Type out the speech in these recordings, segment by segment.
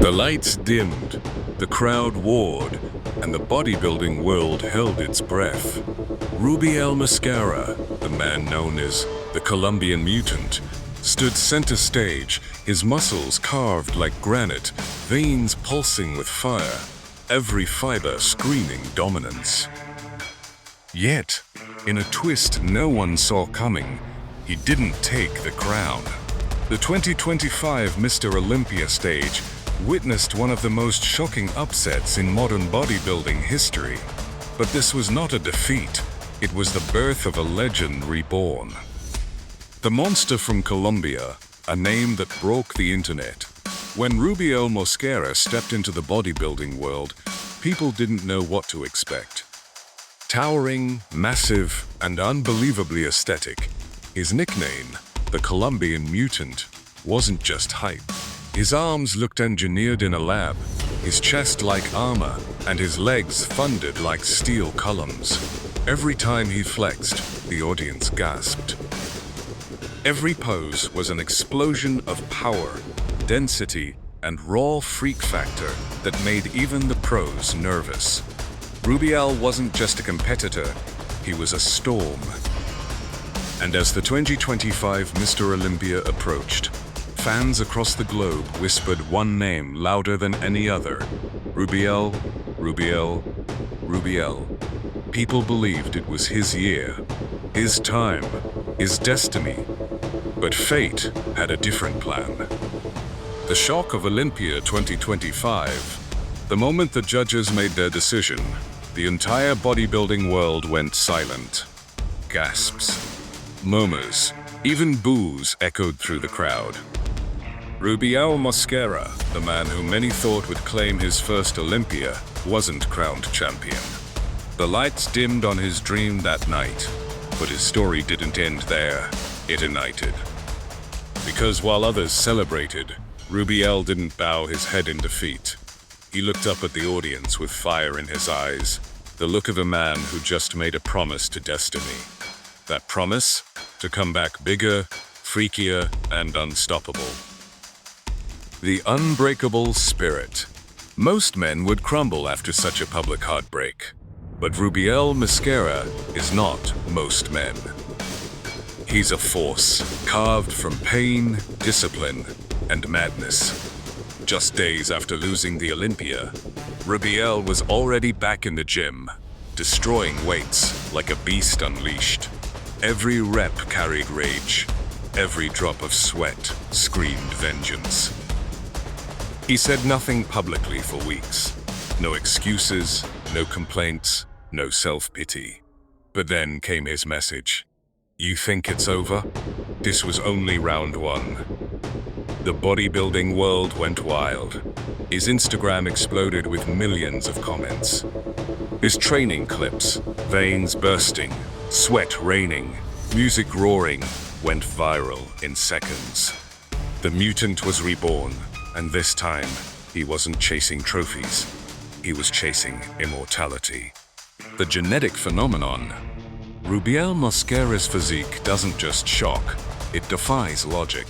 The lights dimmed, the crowd roared, and the bodybuilding world held its breath. RUBIEL MOSQUERA, the man known as the Colombian Mutant, stood center stage, his muscles carved like granite, veins pulsing with fire, every fiber screaming dominance. Yet, in a twist no one saw coming, he didn't take the crown. The 2025 Mr. Olympia stage witnessed one of the most shocking upsets in modern bodybuilding history. But this was not a defeat, it was the birth of a legend reborn. The monster from Colombia, a name that broke the internet. When RUBIEL MOSQUERA stepped into the bodybuilding world, people didn't know what to expect. Towering, massive, and unbelievably aesthetic, his nickname, the Colombian Mutant, wasn't just hype. His arms looked engineered in a lab, his chest like armor, and his legs thundered like steel columns. Every time he flexed, the audience gasped. Every pose was an explosion of power, density, and raw freak factor that made even the pros nervous. RUBIEL wasn't just a competitor, he was a storm. And as the 2025 Mr. Olympia approached, fans across the globe whispered one name louder than any other: RUBIEL, RUBIEL, RUBIEL. People believed it was his year, his time, his destiny. But fate had a different plan. The shock of Olympia 2025. The moment the judges made their decision, the entire bodybuilding world went silent. Gasps, murmurs, even boos echoed through the crowd. RUBIEL MOSQUERA, the man who many thought would claim his first Olympia, wasn't crowned champion. The lights dimmed on his dream that night, but his story didn't end there. It ignited. Because while others celebrated, RUBIEL didn't bow his head in defeat. He looked up at the audience with fire in his eyes, the look of a man who just made a promise to destiny. That promise? To come back bigger, freakier, and unstoppable. The unbreakable spirit. Most men would crumble after such a public heartbreak. But RUBIEL MOSQUERA is not most men. He's a force, carved from pain, discipline, and madness. Just days after losing the Olympia, RUBIEL was already back in the gym, destroying weights like a beast unleashed. Every rep carried rage. Every drop of sweat screamed vengeance. He said nothing publicly for weeks. No excuses, no complaints, no self-pity. But then came his message. You think it's over? This was only round one. The bodybuilding world went wild. His Instagram exploded with millions of comments. His training clips, veins bursting, sweat raining, music roaring, went viral in seconds. The mutant was reborn, and this time, he wasn't chasing trophies. He was chasing immortality. The genetic phenomenon. RUBIEL MOSQUERA's physique doesn't just shock, it defies logic.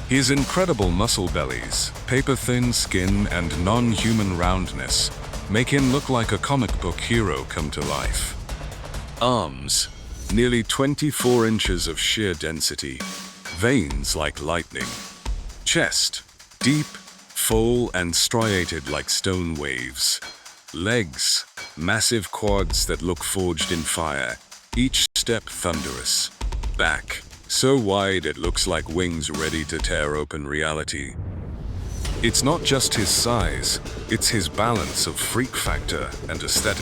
His incredible muscle bellies, paper-thin skin, and non-human roundness make him look like a comic book hero come to life. Arms, nearly 24 inches of sheer density, veins like lightning. Chest, deep, full, and striated like stone waves. Legs, massive quads that look forged in fire, each step thunderous. Back, so wide it looks like wings ready to tear open reality. It's not just his size, it's his balance of freak factor and aesthetic.